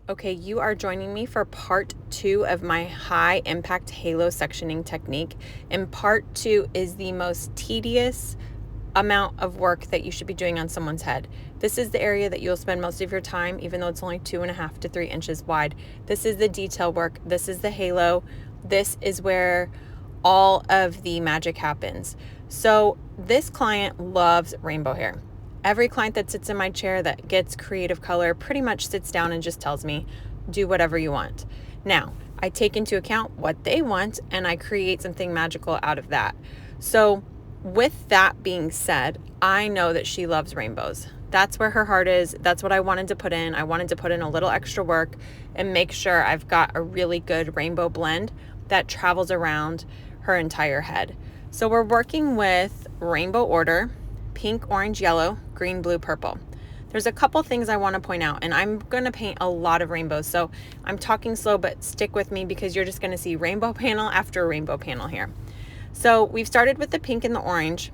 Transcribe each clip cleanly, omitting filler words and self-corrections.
Okay, you are joining me for part 2 of my high impact halo sectioning technique. And part 2 is the most tedious amount of work that you should be doing on someone's head. This is the area that you'll spend most of your time, even though it's only 2.5 to 3 inches wide. This is the detail work. This is the halo. This is where all of the magic happens. So this client loves rainbow hair. Every client that sits in my chair that gets creative color pretty much sits down and just tells me, do whatever you want. Now, I take into account what they want and I create something magical out of that. So with that being said, I know that she loves rainbows. That's where her heart is. That's what I wanted to put in. I wanted to put in a little extra work and make sure I've got a really good rainbow blend that travels around her entire head. So we're working with rainbow order, pink, orange, yellow, green, blue, purple. There's a couple things I want to point out, and I'm going to paint a lot of rainbows. So I'm talking slow, but stick with me because you're just going to see rainbow panel after rainbow panel here. So we've started with the pink and the orange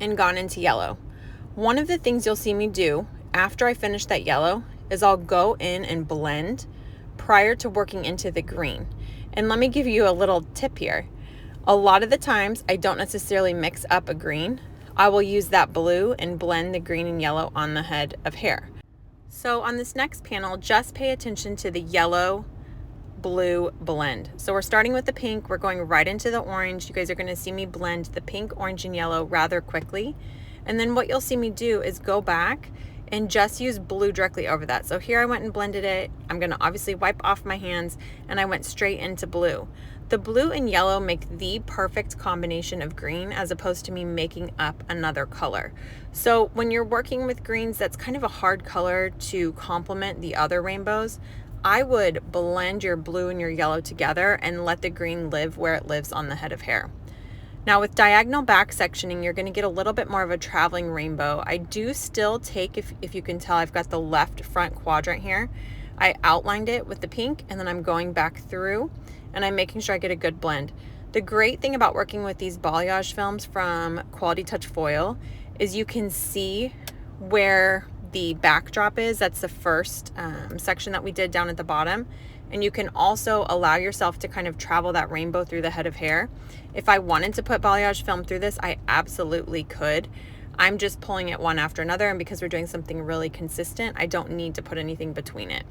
and gone into yellow. One of the things you'll see me do after I finish that yellow is I'll go in and blend prior to working into the green. And let me give you a little tip here. A lot of the times I don't necessarily mix up a green. I will use that blue and blend the green and yellow on the head of hair. So on this next panel, just pay attention to the yellow blue blend. So we're starting with the pink, we're going right into the orange. You guys are going to see me blend the pink, orange, and yellow rather quickly. And then what you'll see me do is go back and just use blue directly over that. So here I went and blended it. I'm going to obviously wipe off my hands and I went straight into blue. The blue and yellow make the perfect combination of green as opposed to me making up another color. So when you're working with greens, that's kind of a hard color to complement the other rainbows. I would blend your blue and your yellow together and let the green live where it lives on the head of hair. Now with diagonal back sectioning, you're going to get a little bit more of a traveling rainbow. I do still take, if you can tell, I've got the left front quadrant here. I outlined it with the pink and then I'm going back through and I'm making sure I get a good blend. The great thing about working with these balayage films from Quality Touch Foil is you can see where the backdrop is. That's the first section that we did down at the bottom. And you can also allow yourself to kind of travel that rainbow through the head of hair. If I wanted to put balayage film through this, I absolutely could. I'm just pulling it one after another, and because we're doing something really consistent, I don't need to put anything between it.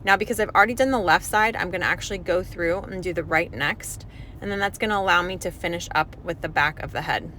Now, because I've already done the left side, I'm going to actually go through and do the right next, and then that's going to allow me to finish up with the back of the head.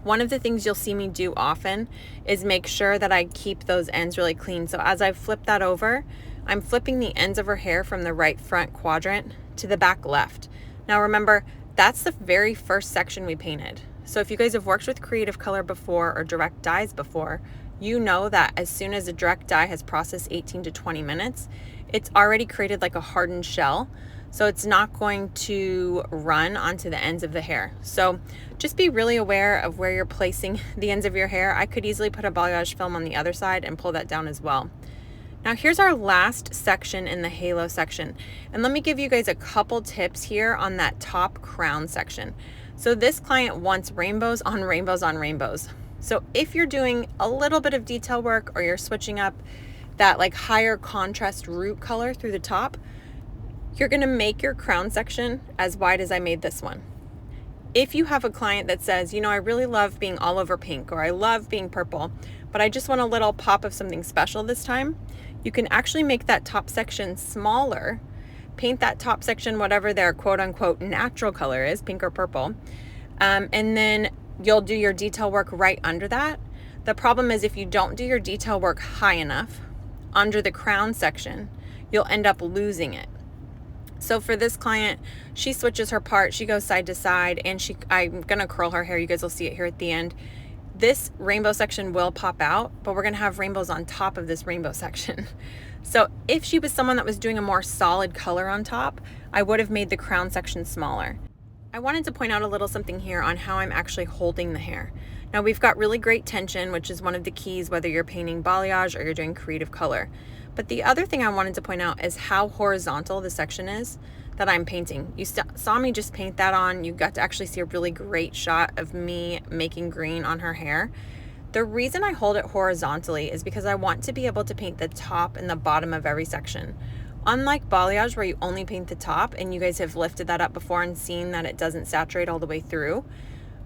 One of the things you'll see me do often is make sure that I keep those ends really clean. So as I flip that over, I'm flipping the ends of her hair from the right front quadrant to the back left. Now remember, that's the very first section we painted. So if you guys have worked with creative color before or direct dyes before, you know that as soon as a direct dye has processed 18 to 20 minutes, it's already created like a hardened shell. So it's not going to run onto the ends of the hair. So just be really aware of where you're placing the ends of your hair. I could easily put a balayage film on the other side and pull that down as well. Now here's our last section in the halo section. And let me give you guys a couple tips here on that top crown section. So this client wants rainbows on rainbows on rainbows. So if you're doing a little bit of detail work or you're switching up that like higher contrast root color through the top, you're gonna make your crown section as wide as I made this one. If you have a client that says, you know, I really love being all over pink or I love being purple, but I just want a little pop of something special this time, you can actually make that top section smaller, paint that top section whatever their quote unquote natural color is, pink or purple, and then you'll do your detail work right under that. The problem is if you don't do your detail work high enough under the crown section, you'll end up losing it. So for this client, she switches her part, she goes side to side, and I'm gonna curl her hair. You guys will see it here at the end. This rainbow section will pop out, but we're gonna have rainbows on top of this rainbow section. So if she was someone that was doing a more solid color on top, I would have made the crown section smaller. I wanted to point out a little something here on how I'm actually holding the hair. Now we've got really great tension, which is one of the keys whether you're painting balayage or you're doing creative color. But the other thing I wanted to point out is how horizontal the section is that I'm painting. You saw me just paint that on. You got to actually see a really great shot of me making green on her hair. The reason I hold it horizontally is because I want to be able to paint the top and the bottom of every section. Unlike balayage, where you only paint the top, and you guys have lifted that up before and seen that it doesn't saturate all the way through,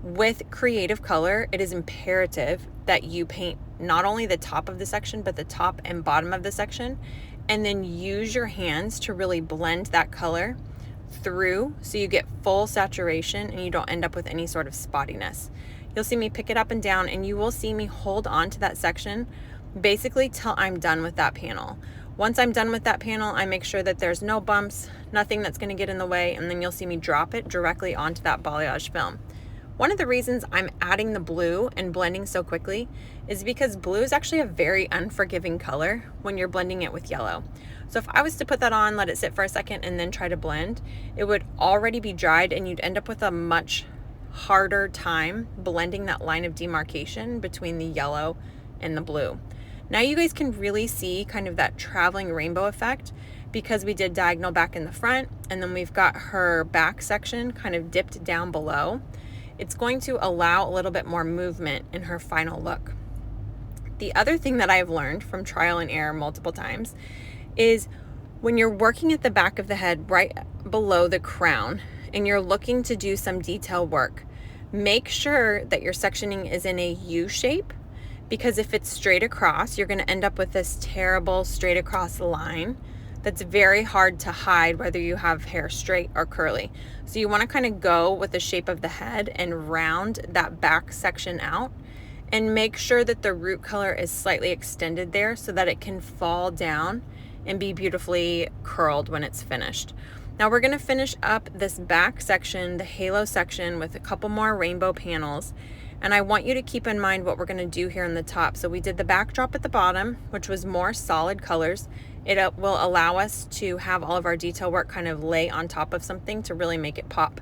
with creative color, it is imperative that you paint not only the top of the section, but the top and bottom of the section, and then use your hands to really blend that color through so you get full saturation and you don't end up with any sort of spottiness. You'll see me pick it up and down, and you will see me hold on to that section basically till I'm done with that panel. Once I'm done with that panel, I make sure that there's no bumps, nothing that's going to get in the way, and then you'll see me drop it directly onto that balayage film. One of the reasons I'm adding the blue and blending so quickly is because blue is actually a very unforgiving color when you're blending it with yellow. So if I was to put that on, let it sit for a second, and then try to blend, it would already be dried, and you'd end up with a much harder time blending that line of demarcation between the yellow and the blue. Now you guys can really see kind of that traveling rainbow effect because we did diagonal back in the front, and then we've got her back section kind of dipped down below. It's going to allow a little bit more movement in her final look. The other thing that I've learned from trial and error multiple times is when you're working at the back of the head right below the crown and you're looking to do some detail work, make sure that your sectioning is in a U shape, because if it's straight across, you're going to end up with this terrible straight across line that's very hard to hide whether you have hair straight or curly. So you want to kind of go with the shape of the head and round that back section out, and make sure that the root color is slightly extended there so that it can fall down and be beautifully curled when it's finished. Now we're going to finish up this back section, the halo section, with a couple more rainbow panels. And I want you to keep in mind what we're going to do here in the top. So we did the backdrop at the bottom, which was more solid colors. It will allow us to have all of our detail work kind of lay on top of something to really make it pop.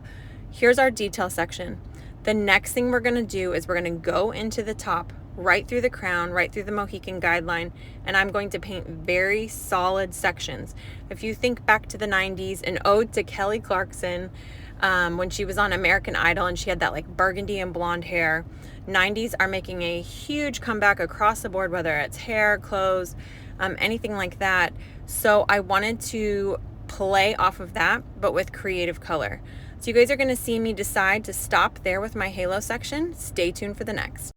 Here's our detail section. The next thing we're going to do is we're going to go into the top, right through the crown, right through the Mohican guideline, and I'm going to paint very solid sections. If you think back to the 90s, an ode to Kelly Clarkson, when she was on American Idol and she had that like burgundy and blonde hair. 90s are making a huge comeback across the board, whether it's hair, clothes, anything like that. So I wanted to play off of that, but with creative color. So you guys are going to see me decide to stop there with my halo section. Stay tuned for the next.